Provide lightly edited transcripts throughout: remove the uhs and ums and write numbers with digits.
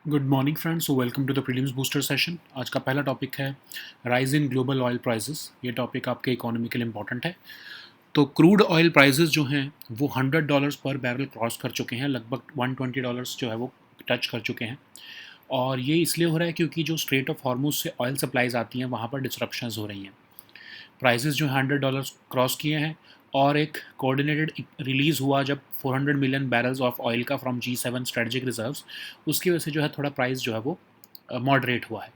Good morning friends, welcome to the prelims booster session. आज का पहला टॉपिक है rise in global oil prices. ये टॉपिक आपके इकोनॉमी के लिए इंपॉर्टेंट है। तो क्रूड ऑयल प्राइसेस जो हैं वो $100 पर बैरल क्रॉस कर चुके हैं, लगभग $120 जो है वो टच कर चुके हैं। और ये इसलिए हो रहा है क्योंकि जो स्ट्रेट ऑफ हॉर्मुज से ऑयल सप्लाईज आती हैं वहाँ पर डिस्ट्रप्शंस हो रही हैं। प्राइसेस जो $100 क्रॉस किए हैं और एक कोऑर्डिनेटेड रिलीज़ हुआ जब 400 मिलियन बैरल्स ऑफ ऑयल का फ्रॉम G7 स्ट्रेटजिक रिजर्व्स, उसकी वजह से जो है थोड़ा प्राइस जो है वो मॉडरेट हुआ है।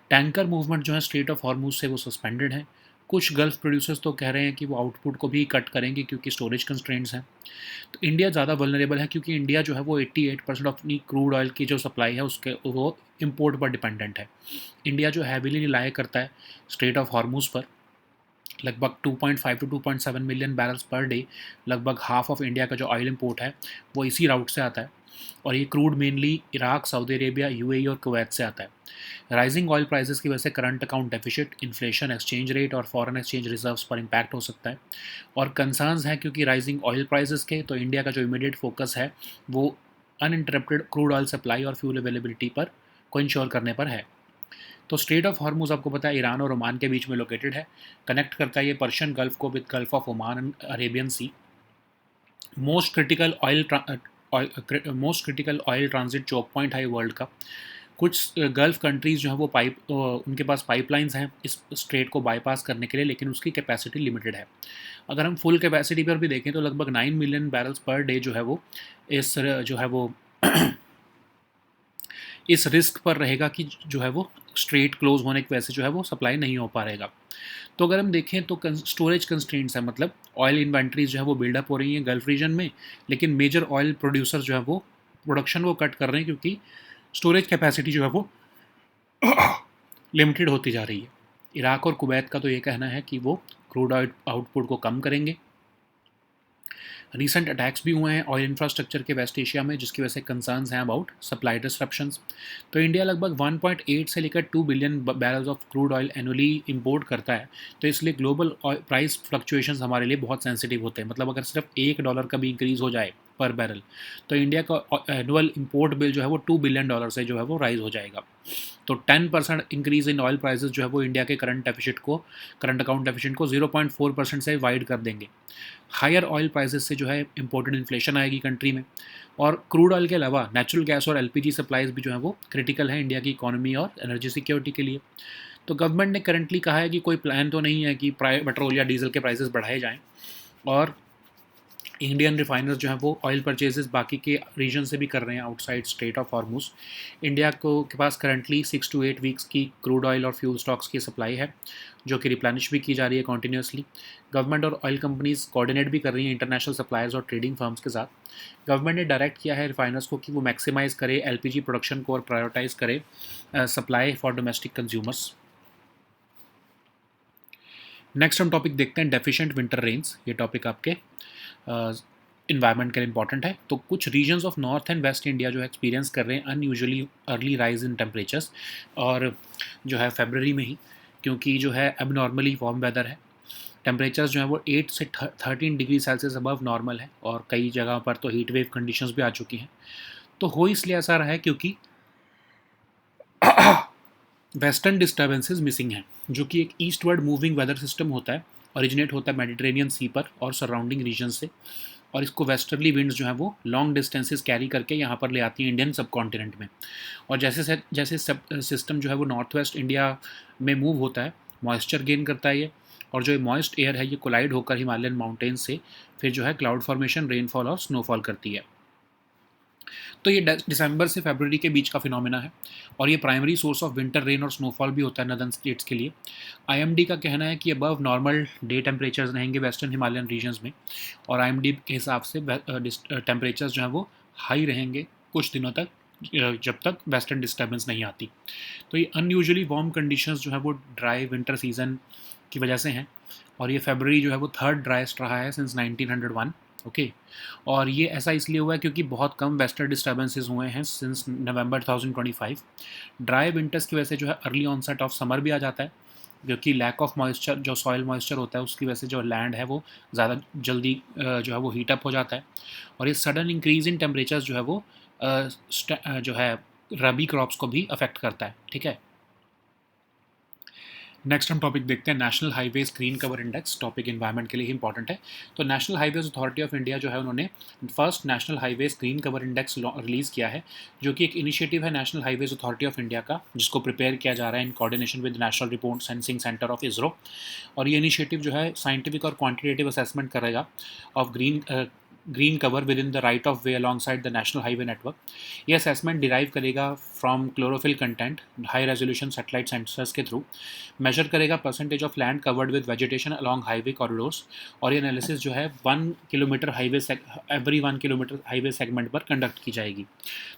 टैंकर मूवमेंट जो है स्ट्रेट ऑफ हॉर्मुज से वो सस्पेंडेड है। कुछ गल्फ प्रोड्यूसर्स तो कह रहे हैं कि वो आउटपुट को भी कट करेंगे क्योंकि स्टोरेज कंस्ट्रेंट्स हैं। तो इंडिया ज़्यादा वल्नरेबल है क्योंकि इंडिया जो है वो 88% अपनी क्रूड ऑयल की जो सप्लाई है उसके वो इम्पोर्ट पर डिपेंडेंट है। इंडिया जो हैविली रिलाई करता है स्ट्रेट ऑफ हॉर्मुज पर, लगभग 2.5 to 2.7 million barrels per day, लगभग हाफ ऑफ इंडिया का जो ऑयल इंपोर्ट है वो इसी राउट से आता है। और ये crude mainly Iraq, Saudi Arabia, UAE और कुवैत से आता है। राइजिंग ऑयल प्राइसेस की वजह से current account deficit, inflation, exchange rate और फॉरेन एक्सचेंज रिजर्व्स पर इम्पैक्ट हो सकता है। और कंसर्न्स हैं क्योंकि राइजिंग ऑयल प्राइसेस के, तो इंडिया का जो इमीडिएट फोकस है वो अनइंटरप्टेड क्रूड ऑयल सप्लाई और फ्यूल अवेलेबिलिटी पर को इंश्योर करने पर है। तो स्ट्रेट ऑफ हॉर्मुज आपको पता है ईरान और ओमान के बीच में लोकेटेड है। कनेक्ट करता है ये पर्शियन गल्फ को with Gulf of Oman and Arabian Sea. Most critical oil most critical oil transit choke point है वर्ल्ड का। कुछ गल्फ कंट्रीज़ जो है वो उनके पास पाइपलाइंस हैं इस स्ट्रेट को बाईपास करने के लिए, लेकिन उसकी कैपेसिटी लिमिटेड है। अगर हम फुल कैपेसिटी पर भी देखें तो लगभग 9 मिलियन बैरल्स पर डे जो है वो इस जो है वो इस रिस्क पर रहेगा कि जो है वो स्ट्रेट क्लोज होने की वजह से जो है वो सप्लाई नहीं हो पा रहेगा। तो अगर हम देखें तो स्टोरेज कंस्ट्रेंट्स है, मतलब ऑयल इन्वेंट्रीज जो है वो बिल्डअप हो रही हैं गल्फ रीजन में, लेकिन मेजर ऑयल प्रोड्यूसर जो है वो प्रोडक्शन को कट कर रहे हैं क्योंकि स्टोरेज कैपेसिटी जो है वो लिमिटेड होती जा रही है। इराक और कुवैत का तो ये कहना है कि वो क्रूड ऑयल आउटपुट को कम करेंगे। रीसेंट अटैक्स भी हुए हैं ऑयल इंफ्रास्ट्रक्चर के वेस्ट एशिया में, जिसकी वजह से कंसर्न्स हैं अबाउट सप्लाई डिस्रप्शंस। तो इंडिया लगभग 1.8 से लेकर 2 billion barrels of crude oil annually import करता है। तो इसलिए ग्लोबल प्राइस फ्लक्चुएशंस हमारे लिए बहुत सेंसिटिव होते हैं। मतलब अगर सिर्फ $1 का भी इंक्रीज़ हो जाए पर बैरल, तो इंडिया का एनुअल इंपोर्ट बिल जो है वो $2 बिलियन से जो है वो राइज हो जाएगा। तो 10% इंक्रीज़ इन ऑयल प्राइसेस जो है वो इंडिया के करंट अकाउंट डेफिसिट को 0.4% से वाइड कर देंगे। हायर ऑयल प्राइसेस से जो है इंपोर्टेड इन्फ्लेशन आएगी कंट्री में। और क्रूड ऑयल के अलावा नेचुरल गैस और एलपीजी सप्लाईज भी जो है वो क्रिटिकल है इंडिया की इकोनॉमी और एनर्जी सिक्योरिटी के लिए। तो गवर्नमेंट ने करंटली कहा है कि कोई प्लान तो नहीं है कि पेट्रोल या डीजल के प्राइसेस बढ़ाए जाएं। और इंडियन रिफाइनर्स जो हैं वो ऑयल परचेजेस बाकी के रीजन से भी कर रहे हैं outside straight of Hormuz. India को के पास करंटली 6 to 8 वीक्स की क्रूड ऑयल और फ्यूल स्टॉक्स की सप्लाई है, जो कि रिप्लेनिश भी की जा रही है कॉन्टीन्यूसली। गवर्नमेंट और ऑयल कंपनीज कोऑर्डिनेट भी कर रही हैं इंटरनेशनल सप्लायर्स और ट्रेडिंग फर्म्स के साथ। गवर्नमेंट ने डायरेक्ट किया है रिफाइनर्स को कि वो मैक्सिमाइज करे एलपीजी प्रोडक्शन को और प्रायोरिटाइज करे supply for domestic consumers. Next हम टॉपिक देखते हैं डेफिशिएंट विंटर रेन्स। ये टॉपिक आपके इन्वायरमेंट के लिए इंपॉर्टेंट है। तो कुछ reasons of north and west India जो है एक्सपीरियंस कर रहे हैं unusually early rise in temperatures, और जो है फरवरी में ही, क्योंकि जो है अब नॉर्मली वार्म वेदर है। टेम्परेचर्स जो है वो 8 से 13 डिग्री सेल्सियस अबव नॉर्मल है, और कई जगह पर तो हीट वेव कंडीशंस भी आ चुकी हैं। तो हो इसलिए ऐसा रहा है क्योंकि वेस्टर्न डिस्टर्बेंसेस मिसिंग हैं, जो कि एक ईस्टवर्ड मूविंग वेदर सिस्टम होता है, ओरिजिनेट होता है मेडिटेरेनियन सी पर और सराउंडिंग रीजन से। और इसको वेस्टर्ली विंड्स जो है वो लॉन्ग डिस्टेंसेस कैरी करके यहाँ पर ले आती हैं इंडियन सब कॉन्टिनेंट में। और जैसे जैसे सिस्टम जो है वो नॉर्थ वेस्ट इंडिया में मूव होता है, मॉइस्चर गेन करता है ये, और जो मॉइस्ट एयर है ये कोलाइड होकर हिमालयन माउंटेन्स से फिर जो है क्लाउड फॉर्मेशन, रेनफॉल और स्नोफॉल करती है। तो ये दिसंबर से फरवरी के बीच का फिनोमेना है, और ये primary source of winter rain और स्नोफॉल भी होता है नदर्न स्टेट्स के लिए। आईएमडी का कहना है कि अबव नॉर्मल डे टेम्परेचर्स रहेंगे वेस्टर्न हिमालयन रीजन्स में, और आईएमडी के हिसाब से टेम्परेचर्स जो हैं वो हाई रहेंगे कुछ दिनों तक, जब तक वेस्टर्न डिस्टर्बेंस नहीं आती। तो ये अनयूजुअली वार्म कंडीशंस जो है वो ड्राई विंटर सीजन की वजह से हैं, और ये फरवरी जो है वो थर्ड ड्राइस्ट रहा है सिंस 1901। ओके। और ये ऐसा इसलिए हुआ है क्योंकि बहुत कम वेस्टर्न डिस्टर्बेंसेस हुए हैं सिंस नवंबर 2025। ड्राई विंटर्स की वजह से जो है अर्ली ऑनसेट ऑफ समर भी आ जाता है, क्योंकि लैक ऑफ मॉइस्चर, जो सॉइल मॉइस्चर होता है उसकी वजह से जो लैंड है वो ज़्यादा जल्दी जो है वो हीटअप हो जाता है। और ये सडन इंक्रीज इन टेम्परेचर्स जो है वो जो है रबी क्रॉप्स को भी अफेक्ट करता है, ठीक है। नेक्स्ट हम टॉपिक देखते हैं national highways green cover index. Topic environment के लिए ही इंपॉर्टेंट है। तो national highways authority of India जो है उन्होंने first national highways green cover index release किया है, जो कि एक इनिशिएटिव है national highways authority of India का, जिसको प्रिपेयर किया जा रहा है in coordination with national report sensing centre of ISRO. और ये इनिशिएटिव जो है साइंटिफिक और क्वान्टिटेटिव असेसमेंट करेगा of green cover with in the right of way along side the national highway network. ये असेसमेंट डिराइव करेगा from chlorophyll content high resolution satellite sensors के through, major करेगा percentage of land covered with vegetation along highway corridors. और ये analysis जो है 1 kilometre highway every 1 kilometre highway segment पर conduct की जाएगी।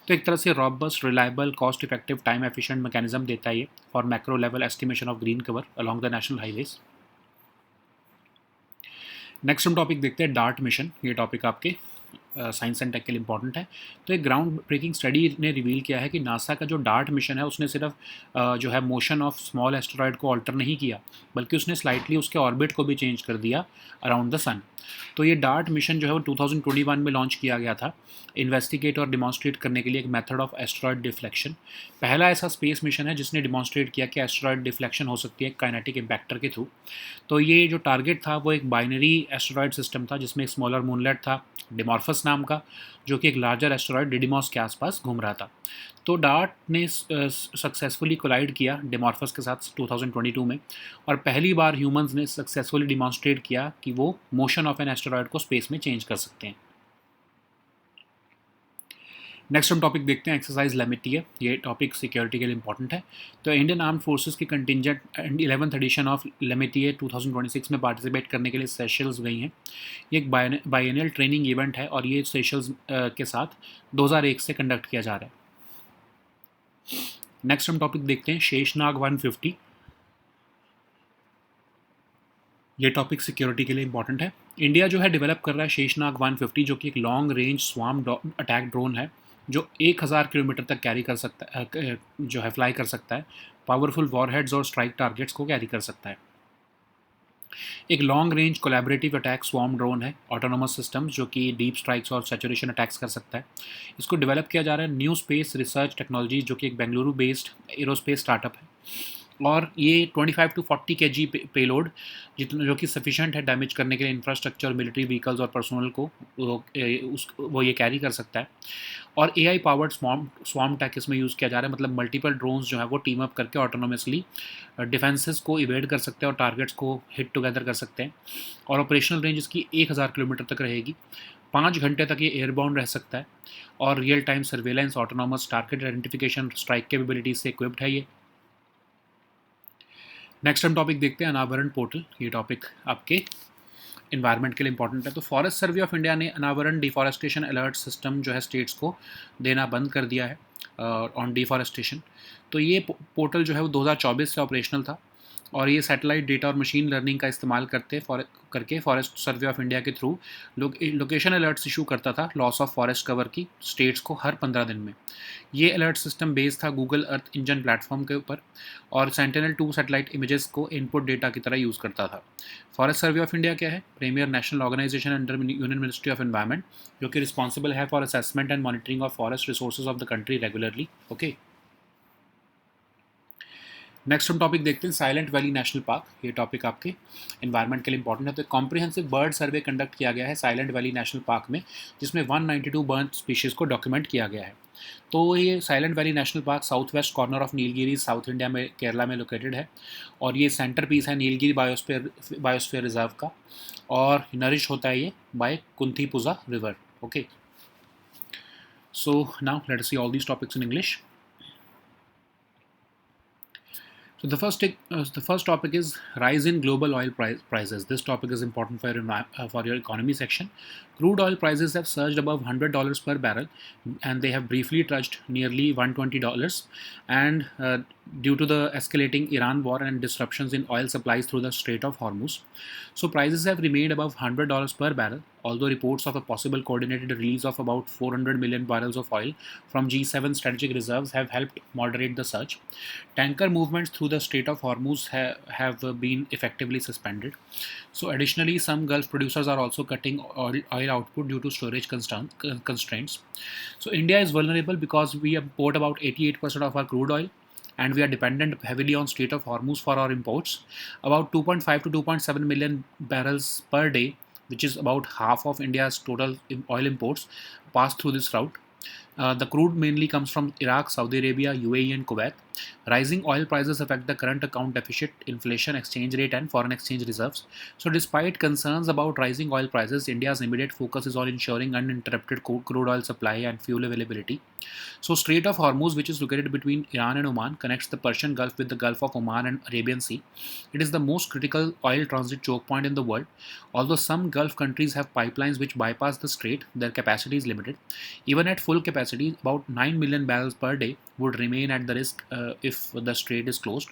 तो एक तरह से robust, reliable, cost effective, time efficient mechanism देता है ये for macro level estimation of green cover along the national highways. Next हम टॉपिक देखते हैं डार्ट मिशन। ये टॉपिक आपके साइंस एंड टेक के लिए इंपॉर्टेंट है। तो एक ग्राउंड ब्रेकिंग स्टडी ने रिवील किया है कि नासा का जो डार्ट मिशन है उसने सिर्फ जो है मोशन ऑफ स्मॉल एस्टेरॉयड को ऑल्टर नहीं किया, बल्कि उसने स्लाइटली उसके ऑर्बिट को भी चेंज कर दिया अराउंड द सन। तो ये डार्ट मिशन जो है वो 2021 में लॉन्च किया गया था, इन्वेस्टिगेट और डिमॉन्स्ट्रेट करने के लिए एक मेथड ऑफ एस्टेरॉयड डिफ्लेक्शन। पहला ऐसा स्पेस मिशन है जिसने डिमॉन्स्ट्रेट किया कि एस्टेरॉयड डिफ्लेक्शन हो सकती है काइनेटिक इम्पैक्टर के थ्रू। तो ये जो टारगेट था वो एक बाइनरी एस्टेरॉयड सिस्टम था, जिसमें एक स्मॉलर मूनलेट था डिमॉर्फस नाम का, जो कि एक लार्जर एस्टेरॉयड डिडिमॉस के आसपास घूम रहा था। तो डार्ट ने सक्सेसफुली कोलाइड किया डिमॉर्फस के साथ 2022 में, और पहली बार ह्यूमंस ने सक्सेसफुली डिमॉन्स्ट्रेट किया कि वो मोशन ऑफ एन एस्टेरॉयड को स्पेस में चेंज कर सकते हैं। नेक्स्ट हम टॉपिक देखते हैं एक्सरसाइज लेमिटिए। ये टॉपिक सिक्योरिटी के लिए इंपॉर्टेंट है। तो इंडियन आर्म फोर्सेस की कंटिजेंट 11th एडिशन ऑफ लेमिटिए 2026 में पार्टिसिपेट करने के लिए सेशल्स गई हैं। ये एक बाइएनियल ट्रेनिंग इवेंट है और ये सेशल्स के साथ 2001 से कंडक्ट किया जा रहा है। नेक्स्ट हम टॉपिक देखते हैं शेषनाग 150। ये टॉपिक सिक्योरिटी के लिए इंपॉर्टेंट है। इंडिया जो है डेवलप कर रहा है शेषनाग 150, जो कि एक long range swarm attack drone है जो 1000 किलोमीटर तक कैरी कर सकता है, जो है फ्लाई कर सकता है, पावरफुल वॉरहेड्स और स्ट्राइक टारगेट्स को कैरी कर सकता है। एक long range collaborative attack swarm drone है, ऑटोनोमस सिस्टम, जो कि डीप स्ट्राइक्स और सैचुरेशन अटैक्स कर सकता है। इसको डेवलप किया जा रहा है न्यू स्पेस रिसर्च टेक्नोलॉजी, जो कि एक बेंगलुरु बेस्ड एरोस्पेस स्टार्टअप है। और ये 25 to 40 kg पेलोड, जितना जो कि सफिशेंट है डैमेज करने के लिए इंफ्रास्ट्रक्चर, मिलिट्री व्हीकल्स और पर्सनल को वो ये कैरी कर सकता है। और AI पावर्ड स्वार्म अटैक इसमें यूज़ किया जा रहा है, मतलब मल्टीपल ड्रोन्स जो है वो टीम अप करके ऑटोनोमसली डिफेंसेस को इवेड कर सकते हैं और टारगेट्स को हिट टुगेदर कर सकते हैं। और ऑपरेशनल रेंज इसकी 1000 किलोमीटर तक रहेगी। 5 घंटे तक ये एयरबाउंड रह सकता है और real time surveillance, autonomous target identification, strike capabilities से इक्विप्ड है ये। नेक्स्ट हम टॉपिक देखते हैं अनावरण पोर्टल। ये टॉपिक आपके इन्वायरमेंट के लिए इंपॉर्टेंट है। तो फॉरेस्ट सर्वे ऑफ इंडिया ने अनावरण डिफॉरेस्टेशन अलर्ट सिस्टम जो है स्टेट्स को देना बंद कर दिया है ऑन डिफॉरेस्टेशन। तो ये पोर्टल जो है वो 2024 से ऑपरेशनल था और ये सैटेलाइट डेटा और मशीन लर्निंग का इस्तेमाल करके फॉरेस्ट सर्वे ऑफ इंडिया के थ्रू लोकेशन अलर्ट्स इशू करता था लॉस ऑफ फॉरेस्ट कवर की स्टेट्स को हर 15 दिन में। ये अलर्ट सिस्टम बेस्ड था गूगल अर्थ इंजन प्लेटफॉर्म के ऊपर और सेंटिनल-2 सैटेलाइट इमेजेस को इनपुट डेटा की तरह यूज़ करता था। फॉरेस्ट सर्वे ऑफ इंडिया क्या है? Premier national organisation under union ministry of environment, जो कि रिस्पॉन्सिबल है for assessment and monitoring of forest resources of the country regularly. Okay, next हम टॉपिक देखते हैं साइलेंट वैली नेशनल पार्क। ये topic आपके एनवायरनमेंट के लिए इंपॉर्टेंट है। तो कॉम्प्रिहेंसिव बर्ड सर्वे कंडक्ट किया गया है साइलेंट वैली नेशनल पार्क में, जिसमें 192 बर्ड स्पीशीज़ को डॉक्यूमेंट किया गया है। तो ये silent valley national park south west corner of Nilgiri, south India में, केरला में लोकेटेड है और ये सेंटर पीस है नीलगिरी बायोस्फीयर रिजर्व का और नरिश होता है ये by Kunthipuzha river. Okay, so now let us see all these topics in English. So the first topic is rise in global oil prices. This topic is important for your economy section. Crude oil prices have surged above $100 per barrel, and they have briefly touched nearly $120. And due to the escalating Iran war and disruptions in oil supplies through the Strait of Hormuz, so prices have remained above $100 per barrel although reports of a possible coordinated release of about 400 million barrels of oil from G7 strategic reserves have helped moderate the surge. Tanker movements through the Strait of Hormuz have been effectively suspended. So, additionally, some Gulf producers are also cutting oil output due to storage constraints. So, India is vulnerable because we import about 88% of our crude oil, and we are dependent heavily on Strait of Hormuz for our imports. About 2.5 to 2.7 million barrels per day, which is about half of India's total oil imports, pass through this route. The crude mainly comes from Iraq, Saudi Arabia, UAE, and Kuwait. Rising oil prices affect the current account deficit, inflation, exchange rate, and foreign exchange reserves. So, despite concerns about rising oil prices, India's immediate focus is on ensuring uninterrupted crude oil supply and fuel availability. So, Strait of Hormuz, which is located between Iran and Oman, connects the Persian Gulf with the Gulf of Oman and Arabian Sea. It is the most critical oil transit choke point in the world. Although some Gulf countries have pipelines which bypass the strait, their capacity is limited. Even at full capacity, about 9 million barrels per day would remain at the risk if the strait is closed.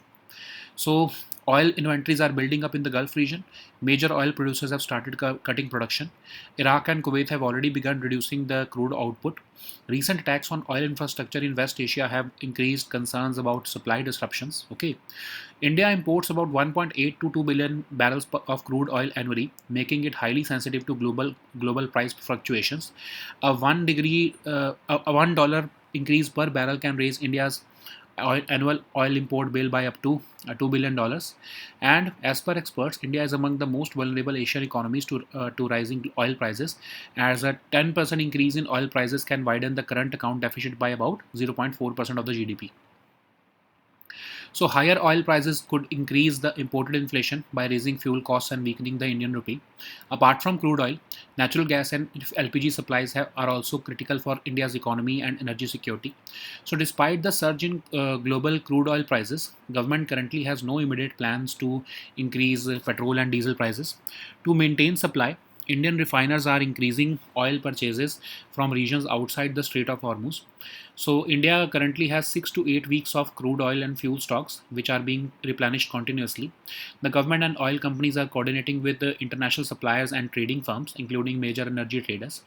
So, oil inventories are building up in the Gulf region. Major oil producers have started cutting production. Iraq and Kuwait have already begun reducing the crude output. Recent attacks on oil infrastructure in West Asia have increased concerns about supply disruptions. Okay, India imports about 1.8 to 2 billion barrels of crude oil annually, making it highly sensitive to global price fluctuations. A a $1 increase per barrel can raise India's annual oil import bill by up to $2 billion. And as per experts, India is among the most vulnerable Asian economies to rising oil prices, as a 10% increase in oil prices can widen the current account deficit by about 0.4% of the GDP. So, higher oil prices could increase the imported inflation by raising fuel costs and weakening the Indian rupee. Apart from crude oil, natural gas and LPG supplies are also critical for India's economy and energy security. So, despite the surge in global crude oil prices, government currently has no immediate plans to increase petrol and diesel prices. To maintain supply, Indian refiners are increasing oil purchases from regions outside the Strait of Hormuz. So, India currently has 6 to 8 weeks of crude oil and fuel stocks, which are being replenished continuously. The government and oil companies are coordinating with the international suppliers and trading firms, including major energy traders.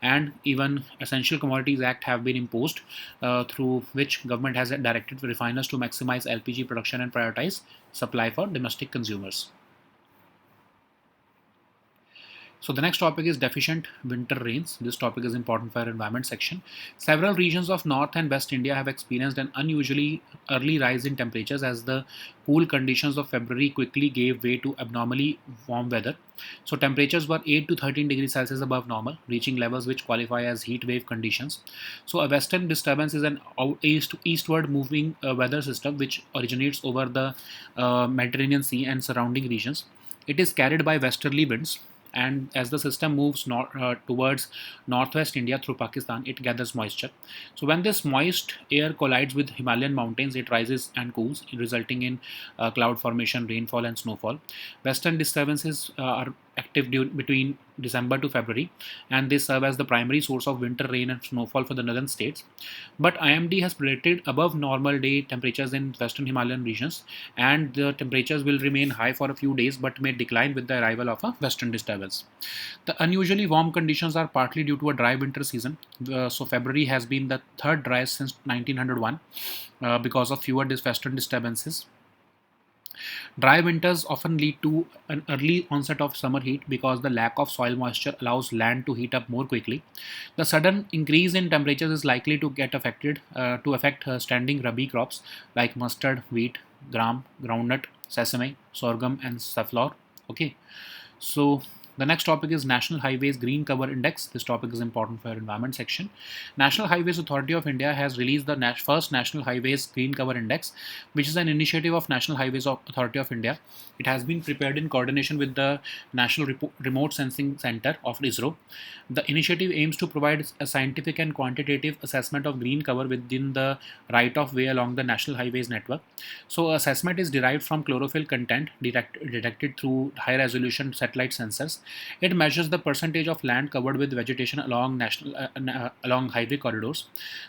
And even Essential Commodities Act have been imposed, through which government has directed refiners to maximize LPG production and prioritize supply for domestic consumers. So the next topic is deficient winter rains. This topic is important for our environment section. Several regions of North and West India have experienced an unusually early rise in temperatures as the cool conditions of February quickly gave way to abnormally warm weather. So temperatures were 8 to 13 degrees Celsius above normal, reaching levels which qualify as heat wave conditions. So a western disturbance is an eastward moving weather system which originates over the Mediterranean Sea and surrounding regions. It is carried by westerly winds, and as the system moves towards northwest India through Pakistan, it gathers moisture. So when this moist air collides with Himalayan mountains, it rises and cools, resulting in cloud formation, rainfall, and snowfall. Western disturbances are active between December to February, and they serve as the primary source of winter rain and snowfall for the northern states. But IMD has predicted above normal day temperatures in western Himalayan regions, and the temperatures will remain high for a few days but may decline with the arrival of a western disturbance. The unusually warm conditions are partly due to a dry winter season. So February has been the third driest since 1901 because of fewer western disturbances. Dry winters often lead to an early onset of summer heat because the lack of soil moisture allows land to heat up more quickly. The sudden increase in temperatures is likely to affect standing rabi crops like mustard, wheat, gram, groundnut, sesame, sorghum, and safflower. Okay, so the next topic is National Highways Green Cover Index. This topic is important for our environment section. National Highways Authority of India has released the first National Highways Green Cover Index, which is an initiative of National Highways Authority of India. It has been prepared in coordination with the National Remote Sensing Center of ISRO. The initiative aims to provide a scientific and quantitative assessment of green cover within the right-of-way along the National Highways network. So, assessment is derived from chlorophyll content detected through high-resolution satellite sensors It measures the percentage of land covered with vegetation along along highway corridors.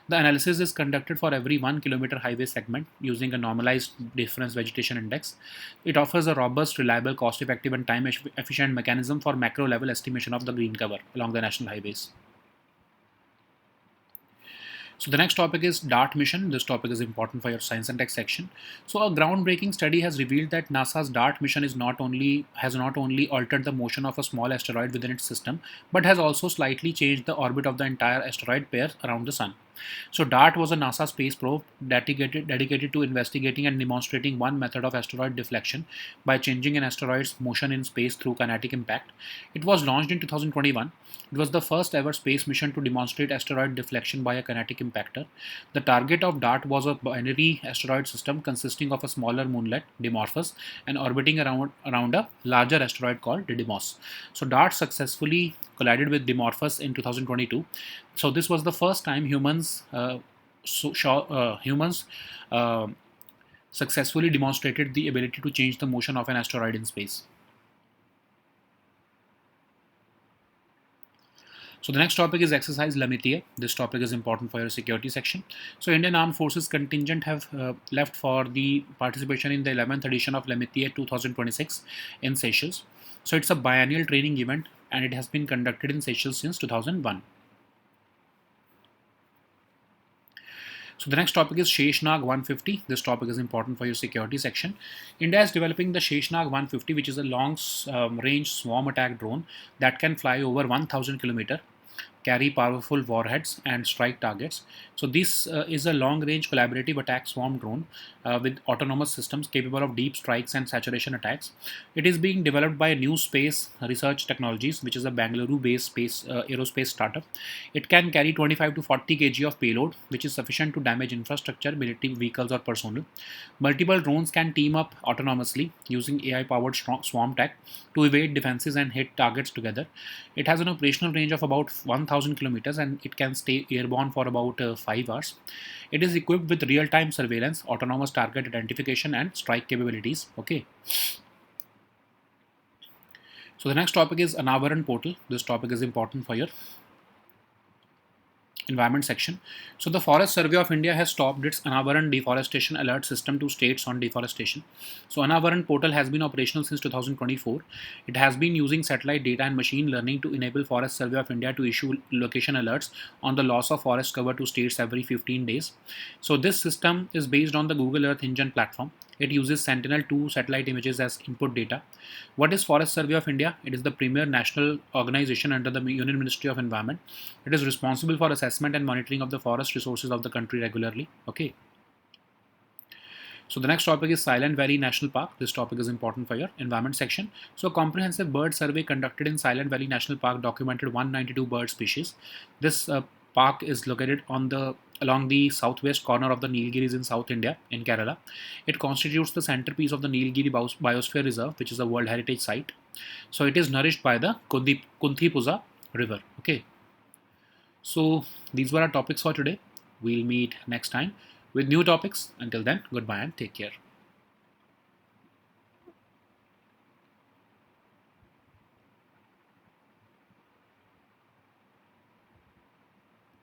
The analysis is conducted for every 1 kilometer highway segment using a normalized difference vegetation index. It offers a robust, reliable, cost-effective, and time-efficient mechanism for macro-level estimation of the green cover along the national highways. So the next topic is DART mission. This topic is important for your science and tech section. So a groundbreaking study has revealed that NASA's DART mission has not only altered the motion of a small asteroid within its system, but has also slightly changed the orbit of the entire asteroid pair around the sun. So DART was a NASA space probe dedicated to investigating and demonstrating one method of asteroid deflection by changing an asteroid's motion in space through kinetic impact. It was launched in 2021. It was the first ever space mission to demonstrate asteroid deflection by a kinetic impactor. The target of DART was a binary asteroid system consisting of a smaller moonlet, Dimorphos, and orbiting around a larger asteroid called Didymos. So DART successfully collided with Dimorphos in 2022. So this was the first time humans successfully demonstrated the ability to change the motion of an asteroid in space. So the next topic is exercise Lamitier. This topic is important for your security section. So Indian Armed Forces contingent have left for the participation in the 11th edition of Lamitier 2026 in Seychelles. So it's a biennial training event and it has been conducted in Seychelles since 2001. So the next topic is Sheshnag 150. This topic is important for your security section. India is developing the Sheshnag 150, which is a long-range swarm attack drone that can fly over 1,000 km, carry powerful warheads and strike targets. So this is a long-range collaborative attack swarm drone with autonomous systems capable of deep strikes and saturation attacks. It is being developed by New Space Research Technologies, which is a Bangalore-based aerospace startup. It can carry 25 to 40 kg of payload, which is sufficient to damage infrastructure, military vehicles or personnel. Multiple drones can team up autonomously using AI-powered swarm tech to evade defenses and hit targets together. It has an operational range of about 1,000 kilometers and it can stay airborne for about 5 hours. It is equipped with real-time surveillance, autonomous target identification and strike capabilities. Okay. So the next topic is Anavaran portal. This topic is important for your environment section. So the Forest Survey of India has stopped its Anavaran deforestation alert system to states on deforestation. So Anavaran portal has been operational since 2024. It has been using satellite data and machine learning to enable Forest Survey of India to issue location alerts on the loss of forest cover to states every 15 days. So this system is based on the Google Earth Engine platform. It uses Sentinel-2 satellite images as input data. What is Forest Survey of India? It is the premier national organization under the Union Ministry of Environment. It is responsible for assessment and monitoring of the forest resources of the country regularly. Okay. So the next topic is Silent Valley National Park. This topic is important for your environment section. So a comprehensive bird survey conducted in Silent Valley National Park documented 192 bird species. This park is located along the southwest corner of the Nilgiris in South India in Kerala. It constitutes the centerpiece of the Nilgiri Biosphere Reserve, which is a World Heritage Site. So it is nourished by the Kunthipuza River. Okay. So these were our topics for today. We'll meet next time with new topics. Until then, goodbye and take care.